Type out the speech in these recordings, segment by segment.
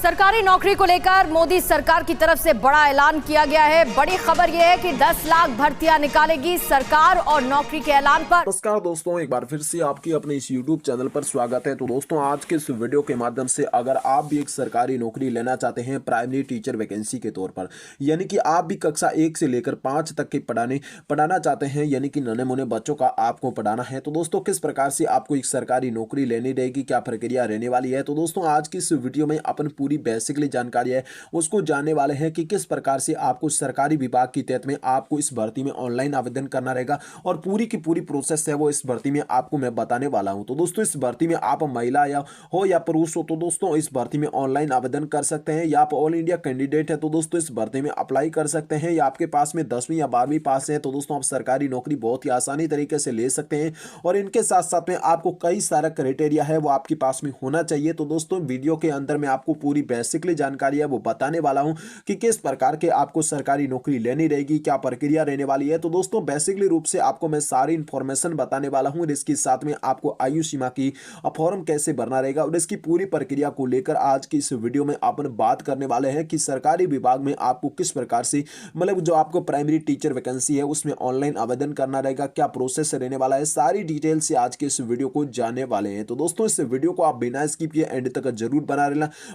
सरकारी नौकरी को लेकर मोदी सरकार की तरफ से बड़ा ऐलान किया गया है। बड़ी खबर यह है कि 10 लाख भर्तियां निकालेगी सरकार और नौकरी के ऐलान पर। नमस्कार दोस्तों, एक बार फिर से आपकी अपने इस YouTube चैनल पर स्वागत है। तो दोस्तों, आज के इस वीडियो के माध्यम से अगर आप भी एक सरकारी नौकरी लेना चाहते हैं प्राइमरी टीचर वैकेंसी के तौर पर, यानी कि आप भी कक्षा 1 से लेकर 5 तक के पढ़ाना चाहते हैं, यानी कि नन्हे मुन्ने बच्चों का आपको पढ़ाना है, तो दोस्तों किस प्रकार से आपको एक सरकारी नौकरी लेनी रहेगी, क्या प्रक्रिया रहने वाली है। तो दोस्तों, आज की इस वीडियो में अपन पूरी बेसिकली जानकारी है उसको जानने वाले हैं कि किस प्रकार से आपको सरकारी विभाग के तहत में आपको इस भर्ती में ऑनलाइन आवेदन करना रहेगा और पूरी की पूरी प्रोसेस है वो इस भर्ती में आपको मैं बताने वाला हूं। तो दोस्तों, इस भर्ती में आप महिला या पुरुष हो तो दोस्तों इस भर्ती में ऑनलाइन आवेदन कर सकते हैं, या आप ऑल इंडिया कैंडिडेट है तो दोस्तों इस भर्ती में अप्लाई कर सकते हैं, या आपके पास में 10वीं या 12वीं पास है तो दोस्तों आप सरकारी नौकरी बहुत ही आसानी तरीके से ले सकते हैं। और इनके साथ साथ में आपको कई सारा क्राइटेरिया है वो आपके पास में होना चाहिए। तो दोस्तों, वीडियो के अंदर मैं आपको पूरी बेसिकली जानकारी है वो बताने वाला हूं कि किस प्रकार के आपको सरकारी नौकरी लेनी रहेगी, क्या प्रक्रिया रहने वाली है। तो दोस्तों, बेसिकली रूप से आपको मैं सारी इंफॉर्मेशन बताने वाला हूं। इसके साथ में आपको आयु सीमा की फॉर्म कैसे भरना रहेगा और इसकी पूरी प्रक्रिया को लेकर आज की इस वीडियो में अपन बात करने वाले हैं कि सरकारी विभाग में आपको किस प्रकार से मतलब जो आपको प्राइमरी टीचर वैकेंसी है उसमें ऑनलाइन आवेदन करना रहेगा, क्या प्रोसेस रहने वाला है, सारी डिटेल से आज के इस वीडियो को जानने वाले हैं। तो दोस्तों, इस वीडियो को आप बिना स्किप किए एंड तक जरूर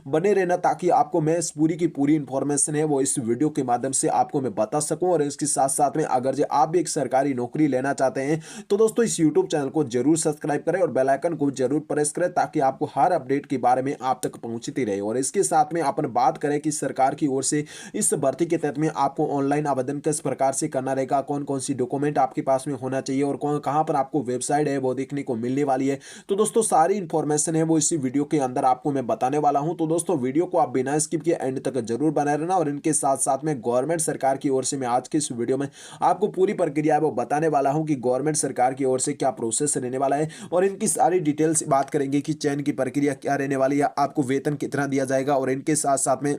बने रहना ताकि आपको मैं इस पूरी की पूरी इंफॉर्मेशन है वो इस वीडियो के माध्यम से आपको मैं बता सकूं। और इसके साथ साथ में अगर जो आप भी एक सरकारी नौकरी लेना चाहते हैं तो दोस्तों इस यूट्यूब चैनल को जरूर सब्सक्राइब करें और बेल आइकन को जरूर प्रेस करें ताकि आपको हर अपडेट के बारे में आप तक पहुंचती रहे। और इसके साथ में अपन बात करें कि सरकार की ओर से इस भर्ती के तहत में आपको ऑनलाइन आवेदन किस प्रकार से करना रहेगा, कौन कौन सी डॉक्यूमेंट आपके पास में होना चाहिए और कहां पर आपको वेबसाइट है वो देखने को मिलने वाली है। तो दोस्तों, सारी इंफॉर्मेशन है वो इसी वीडियो के अंदर आपको मैं बताने वाला हूं। तो दोस्तों, वीडियो को आप बिना स्किप किए एंड तक जरूर बनाए रहना। और इनके साथ साथ में गवर्नमेंट सरकार की ओर से मैं आज के इस वीडियो में आपको पूरी प्रक्रिया है वो बताने वाला हूं कि गवर्नमेंट सरकार की ओर से क्या प्रोसेस रहने वाला है और इनकी सारी डिटेल्स बात करेंगे कि चयन की प्रक्रिया क्या रहने वाली है, आपको वेतन कितना दिया जाएगा और इनके साथ साथ में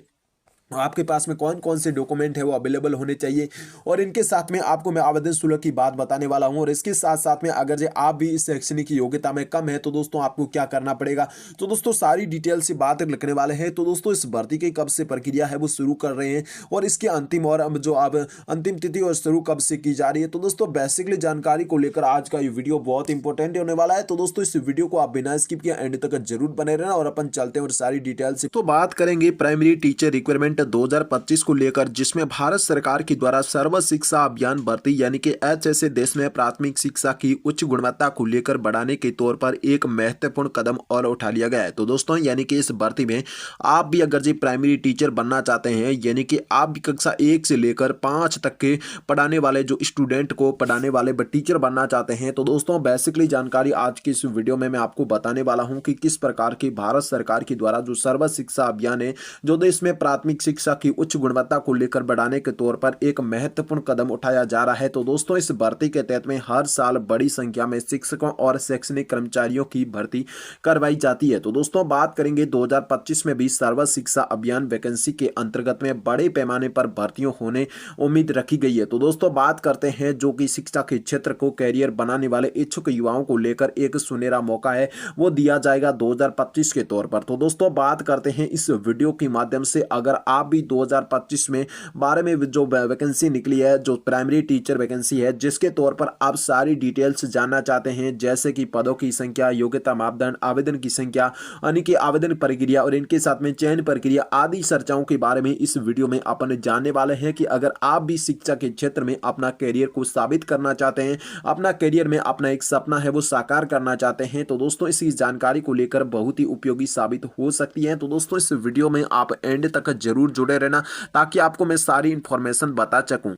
आपके पास में कौन कौन से डॉक्यूमेंट है वो अवेलेबल होने चाहिए। और इनके साथ में आपको मैं आवेदन शुल्क की बात बताने वाला हूं। और इसके साथ साथ में अगर जो आप भी इस शैक्षणिक योग्यता में कम है तो दोस्तों आपको क्या करना पड़ेगा। तो दोस्तों, सारी डिटेल से बात लिखने वाले हैं। तो दोस्तों, इस भर्ती की कब से प्रक्रिया है वो शुरू कर रहे हैं और इसके अंतिम और जो अब अंतिम तिथि और शुरू कब से की जा रही है। तो दोस्तों, बेसिकली जानकारी को लेकर आज का ये वीडियो बहुत इंपॉर्टेंट होने वाला है। तो दोस्तों, इस वीडियो को आप बिना स्किप किए एंड तक जरूर बने रहना और अपन चलते हैं और सारी डिटेल से तो बात करेंगे प्राइमरी टीचर रिक्वायरमेंट 2025 को लेकर, जिसमें भारत सरकार के द्वारा सर्व शिक्षा अभियान भर्ती यानी कि HSA देश में प्राथमिक शिक्षा की उच्च गुणवत्ता को लेकर बढ़ाने के तौर पर एक महत्वपूर्ण कदम और उठा लिया गया है। तो दोस्तों, यानी कि इस भर्ती में आप भी अगर जी प्राइमरी टीचर बनना चाहते हैं, यानी कि आप भी कक्षा 1 से लेकर 5 तक के पढ़ाने वाले जो स्टूडेंट को पढ़ाने वाले टीचर बनना चाहते हैं, तो दोस्तों बेसिकली जानकारी आज की इस वीडियो में मैं आपको बताने वाला हूं कि किस प्रकार की भारत सरकार के द्वारा जो सर्व शिक्षा अभियान है जो देश में प्राथमिक शिक्षा की उच्च गुणवत्ता को लेकर बढ़ाने के तौर पर एक महत्वपूर्ण कदम उठाया जा रहा है। तो दोस्तों, इस भर्ती के तहत में हर साल बड़ी संख्या में शिक्षकों और शैक्षणिक कर्मचारियों की भर्ती करवाई जाती है। तो दोस्तों, बात करेंगे 2025 में भी सर्व शिक्षा अभियान वैकेंसी के अंतर्गत में बड़े पैमाने पर भर्तियों होने उम्मीद रखी गई है। तो दोस्तों, बात करते हैं जो कि शिक्षा के क्षेत्र को कैरियर बनाने वाले इच्छुक युवाओं को लेकर एक सुनहरा मौका है वो दिया जाएगा 2025 के तौर पर। तो दोस्तों, बात करते हैं इस वीडियो के माध्यम से अगर आप भी 2025 में 12 में जो वैकेंसी निकली है जो प्राइमरी टीचर वैकेंसी है जिसके तौर पर आप सारी डिटेल्स जानना चाहते हैं, जैसे कि पदों की संख्या, योग्यता मापदंड, आवेदन की संख्या यानी कि आवेदन प्रक्रिया और इनके साथ में चयन प्रक्रिया आदि चर्चाओं के बारे में इस वीडियो में अपन जानने वाले हैं कि अगर आप भी शिक्षा के क्षेत्र में अपना करियर को साबित करना चाहते हैं, अपना करियर में अपना एक सपना है वो साकार करना चाहते हैं, तो दोस्तों इस जानकारी को लेकर बहुत ही उपयोगी साबित हो सकती है। तो दोस्तों, इस वीडियो में आप एंड तक जरूर जुड़े रहना ताकि आपको मैं सारी इंफॉर्मेशन बता सकूं।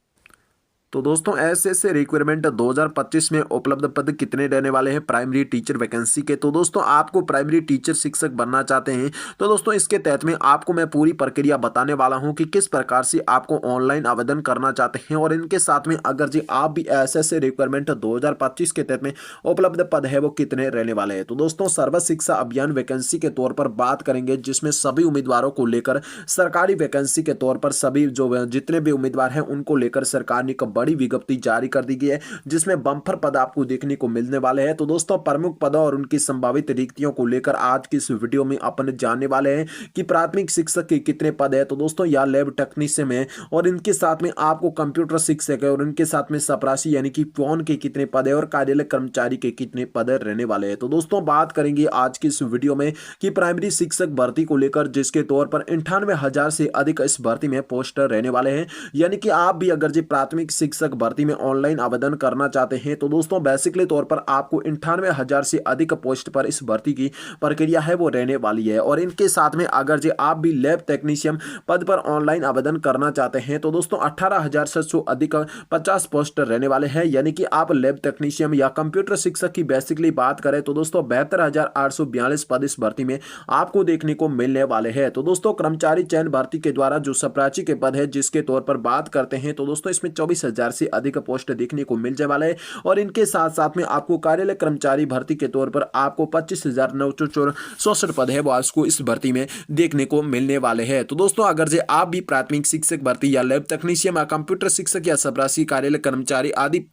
तो दोस्तों, ऐसे रिक्वायरमेंट 2025 में उपलब्ध पद कितने रहने वाले हैं प्राइमरी टीचर वैकेंसी के। तो दोस्तों, आपको प्राइमरी टीचर शिक्षक बनना चाहते हैं तो दोस्तों इसके तहत में आपको मैं पूरी प्रक्रिया बताने वाला हूं कि किस प्रकार से आपको ऑनलाइन आवेदन करना चाहते हैं। और इनके साथ में अगर जी आप भी ऐसे रिक्वायरमेंट 2025 के तहत में उपलब्ध पद है वो कितने रहने वाले हैं। तो दोस्तों, सर्व शिक्षा अभियान वैकेंसी के तौर पर बात करेंगे जिसमें सभी उम्मीदवारों को लेकर सरकारी वैकेंसी के तौर पर सभी जो जितने भी उम्मीदवार हैं उनको लेकर सरकार ने बड़ी विज्ञप्ति जारी कर दी गई है, जिसमें बम्पर पद आपको देखने को मिलने वाले हैं। तो दोस्तों प्रमुख पदों और उनकी संभावित रिक्तियों को लेकर आज की इस वीडियो में अपन जानने वाले हैं कि प्राथमिक शिक्षक के कितने पद है, तो दोस्तों या लैब टेक्नीशियन है, और इनके साथ में आपको कंप्यूटर शिक्षक है, और इनके साथ में चपरासी यानी कि फोन के कितने पद है, और कार्यालय कर्मचारी के कितने पद रहने वाले हैं। तो दोस्तों बात करेंगे आज की इस वीडियो में कि प्राइमरी शिक्षक भर्ती को लेकर, जिसके तौर पर 98,000 से अधिक इस भर्ती में पोस्टर रहने वाले हैं। यानी कि आप भी अगर जी प्राथमिक शिक्षक भर्ती में ऑनलाइन आवेदन करना चाहते हैं तो दोस्तों बेसिकली तौर पर आपको 98,000 से अधिक पोस्ट पर इस भर्ती की प्रक्रिया है वो रहने वाली है। और इनके साथ में अगर जी आप भी लैब टेक्नीशियन पद पर ऑनलाइन आवेदन करना चाहते हैं तो दोस्तों 18,000 से अधिक 50 पोस्टर रहने वाले हैं। यानी कि आप लैब टेक्नीशियन या कंप्यूटर शिक्षक की बेसिकली बात करें तो दोस्तों 72,842 पद इस भर्ती में आपको देखने को मिलने वाले हैं। तो दोस्तों कर्मचारी चयन भर्ती के द्वारा जो चपरासी के पद है, जिसके तौर पर बात करते हैं तो दोस्तों इसमें 24,000 से अधिक पोस्ट देखने को मिलने वाले हैं। और इनके साथ साथ में आपको कार्यालय कर्मचारी भर्ती के तौर पर आपको 25,964 पद है वो आपको इस भर्ती में देखने को मिलने वाले हैं। तो दोस्तों अगर जे आप भी प्राथमिक शिक्षक भर्ती या लैब टेक्नीशियन या कंप्यूटर शिक्षक या चपरासी कार्यालय कर्मचारी आदि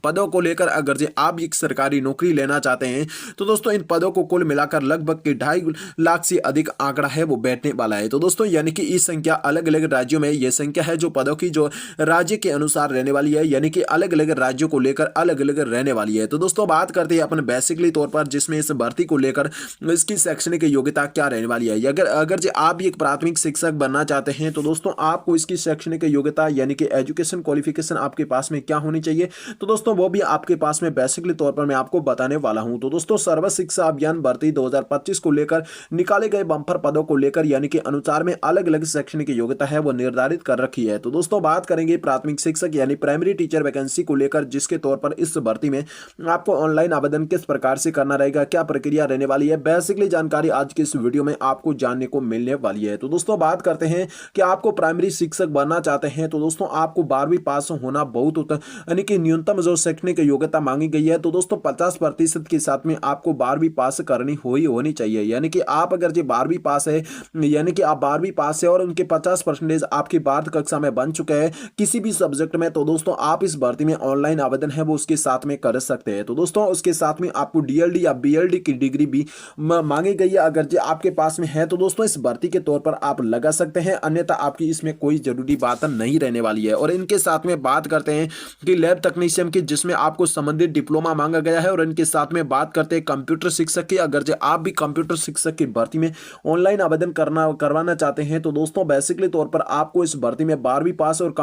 पदों को लेकर अगर जे आप एक सरकारी नौकरी लेना चाहते हैं तो दोस्तों इन पदों को कुल मिलाकर लगभग के 2.5 लाख से अधिक आंकड़ा है वो बैठने वाला है। तो दोस्तों यानी कि इस संख्या अलग अलग राज्यों में यह संख्या है जो पदों की जो राज्य के अनुसार रहने वाली है, यानी कि अलग अलग राज्यों को लेकर अलग अलग रहने वाली है। तो दोस्तों बात करते हैं अपन बेसिकली तौर पर जिसमें इस भर्ती को लेकर इसकी शैक्षणिक योग्यता क्या रहने वाली है। अगर जे आप एक प्राथमिक शिक्षक बनना चाहते हैं तो दोस्तों आपको इसकी शैक्षणिक योग्यता यानी कि एजुकेशन क्वालिफिकेशन आपके पास में क्या होनी चाहिए, तो दोस्तों वो भी आपके पास में बेसिकली तौर पर मैं आपको बताने वाला हूं। तो दोस्तों सर्व शिक्षा अभियान भर्ती 2025 को लेकर निकाले गए बंपर पदों को लेकर यानी कि अनुसार में अलग अलग शैक्षणिक योग्यता है वो निर्धारित कर रखी है। तो दोस्तों बात करेंगे प्राथमिक शिक्षक यानी प्राइमरी टीचर वैकेंसी को लेकर, जिसके तौर पर इस भर्ती में आपको ऑनलाइन आवेदन किस प्रकार से करना रहेगा, क्या प्रक्रिया रहने वाली है, बेसिकली जानकारी आज की इस वीडियो में आपको जानने को मिलने वाली है। तो दोस्तों बात करते हैं कि आपको प्राइमरी शिक्षक बनना चाहते हैं तो दोस्तों आपको 12वीं पास होना बहुत यानी कि न्यूनतम जो शैक्षणिक योग्यता मांगी गई है तो दोस्तों 50% के साथ में आपको 12वीं पास करनी होनी चाहिए। यानी कि आप अगर जो 12वीं पास है यानी कि आप 12वीं पास है और उनके 50% आपकी 12वीं कक्षा में बन चुके हैं किसी भी सब्जेक्ट में, तो दोस्तों आप इस भर्ती में ऑनलाइन आवेदन है वो उसके साथ में कर सकते हैं। तो दोस्तों उसके साथ में आपको DLD या BLD की डिग्री भी मांगी गई है। अगर जो आपके पास में है तो दोस्तों इस भर्ती के तौर पर आप लगा सकते हैं, अन्यथा आपकी इसमें कोई जरूरी बात नहीं रहने वाली है। और इनके साथ में बात करते हैं कि लैब टेक्नीशियन की, जिसमें आपको संबंधित डिप्लोमा मांगा गया है। और इनके साथ में बात करते हैं कंप्यूटर शिक्षक की, अगर जो आप भी कंप्यूटर शिक्षक की भर्ती में ऑनलाइन आवेदन करवाना चाहते हैं तो दोस्तों बेसिकली तौर पर आपको इस भर्ती में 12वीं पास और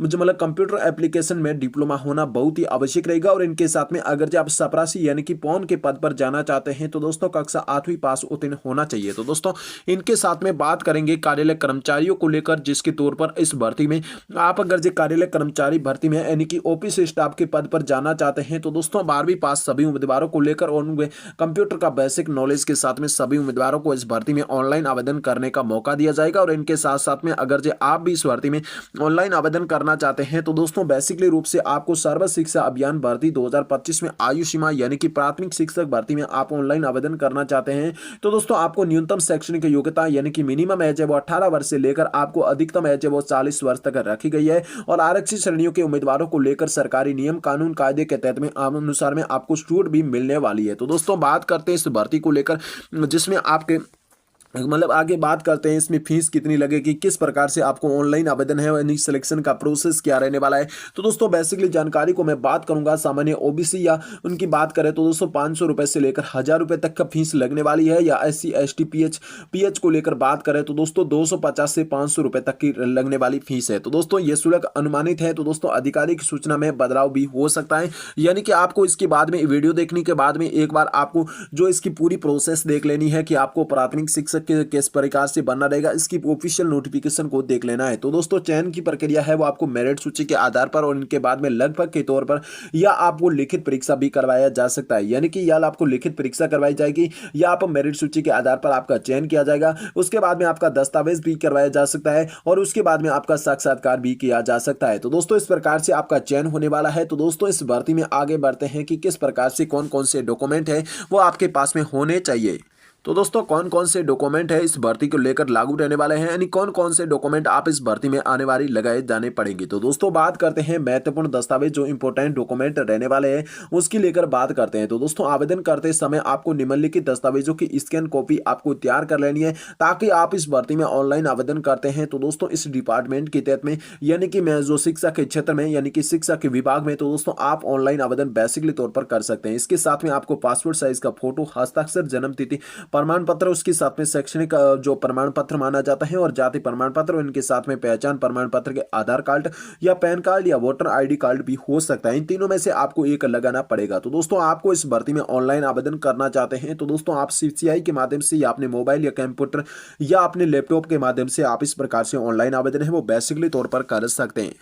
मतलब कंप्यूटर एप्लीकेशन में डिप्लोमा होना बहुत ही आवश्यक रहेगा। और इनके साथ में अगर जो आप चपरासी यानी कि पौन के पद पर जाना चाहते हैं तो दोस्तों कक्षा 8वीं पास उत्तीर्ण होना चाहिए। तो दोस्तों इनके साथ में बात करेंगे कार्यालय कर्मचारियों को लेकर, जिसके तौर पर इस भर्ती में आप अगर जो कार्यालय कर्मचारी भर्ती में यानी कि ऑफिस स्टाफ के पद पर जाना चाहते हैं तो दोस्तों 12वीं पास सभी उम्मीदवारों को लेकर और कंप्यूटर का बेसिक नॉलेज के साथ में सभी उम्मीदवारों को इस भर्ती में ऑनलाइन आवेदन करने का मौका दिया जाएगा। और इनके साथ साथ में अगर जो आप भी इस भर्ती में ऑनलाइन आवेदन करना चाहते हैं तो दोस्तों बेसिकली रूप से आपको सर्व शिक्षा अभियान भर्ती 2025 में आयु सीमा यानी कि प्राथमिक शिक्षक भर्ती में आप ऑनलाइन आवेदन करना चाहते हैं तो दोस्तों आपको न्यूनतम शैक्षणिक योग्यता यानी कि मिनिमम एज है वो 18 वर्ष से लेकर आपको अधिकतम एज है वो 40 वर्ष तक रखी गई है। और आरक्षित श्रेणियों के उम्मीदवारों को लेकर सरकारी नियम कानून कायदे के तहत में अनुसार में आपको छूट भी मिलने वाली है। तो दोस्तों बात करते हैं इस भर्ती को लेकर, जिसमें आपके मतलब आगे बात करते हैं इसमें फीस कितनी लगेगी, किस प्रकार से आपको ऑनलाइन आवेदन है यानी सिलेक्शन का प्रोसेस क्या रहने वाला है। तो दोस्तों बेसिकली जानकारी को मैं बात करूंगा सामान्य ओबीसी या उनकी बात करें तो दोस्तों 500 रुपए से लेकर 1000 रुपए तक का फीस लगने वाली है। या SC ST PH को लेकर बात करें तो दोस्तों 250 से 500 रुपए तक की लगने वाली फीस है। तो दोस्तों ये शुल्क अनुमानित है, तो दोस्तों आधिकारिक सूचना में बदलाव भी हो सकता है। यानी कि आपको इसके बाद में वीडियो देखने के बाद में एक बार आपको जो इसकी पूरी प्रोसेस देख लेनी है कि आपको प्राथमिक शिक्षक किस प्रकार से बनना रहेगा, इसकी ऑफिशियल नोटिफिकेशन को देख लेना है। तो दोस्तों चयन की प्रक्रिया है वो आपको मेरिट सूची के आधार पर और इनके बाद में लगभग के तौर पर या आपको लिखित परीक्षा भी करवाया जा सकता है। यानी कि या आपको लिखित परीक्षा करवाई जाएगी या आप मेरिट सूची के आधार पर आपका चयन किया जाएगा। उसके बाद में आपका दस्तावेज भी करवाया जा सकता है और उसके बाद में आपका साक्षात्कार भी किया जा सकता है। तो दोस्तों इस प्रकार से आपका चयन होने वाला है। तो दोस्तों इस भर्ती में आगे बढ़ते हैं कि किस प्रकार से कौन कौन से डॉक्यूमेंट है वो आपके पास में होने चाहिए। तो दोस्तों कौन कौन से डॉक्यूमेंट है इस भर्ती को लेकर लागू रहने वाले हैं, यानी कौन कौन से डॉक्यूमेंट आप इस भर्ती में आने वाली लगाए जाने पड़ेंगे। तो दोस्तों बात करते हैं महत्वपूर्ण दस्तावेज जो इंपॉर्टेंट डॉक्यूमेंट रहने वाले हैं उसकी लेकर बात करते हैं। तो दोस्तों आवेदन करते समय आपको निम्नलिखित दस्तावेजों की स्कैन कॉपी आपको तैयार कर लेनी है ताकि आप इस भर्ती में ऑनलाइन आवेदन करते हैं तो दोस्तों इस डिपार्टमेंट के तहत में यानी कि मैं जो शिक्षा के क्षेत्र में यानी कि शिक्षा के विभाग में, तो दोस्तों आप ऑनलाइन आवेदन बेसिकली तौर पर कर सकते हैं। इसके साथ में आपको पासपोर्ट साइज का फोटो, हस्ताक्षर, जन्म तिथि प्रमाण पत्र, उसके साथ में शैक्षणिक जो प्रमाण पत्र माना जाता है और जाति प्रमाण पत्र, और इनके साथ में पहचान प्रमाण पत्र के आधार कार्ड या पैन कार्ड या वोटर आईडी कार्ड भी हो सकता है। इन तीनों में से आपको एक लगाना पड़ेगा। तो दोस्तों आपको इस भर्ती में ऑनलाइन आवेदन करना चाहते हैं तो दोस्तों आप सीसीआई के माध्यम से या अपने मोबाइल या कंप्यूटर या अपने लैपटॉप के माध्यम से आप इस प्रकार से ऑनलाइन आवेदन है वो बेसिकली तौर पर कर सकते हैं।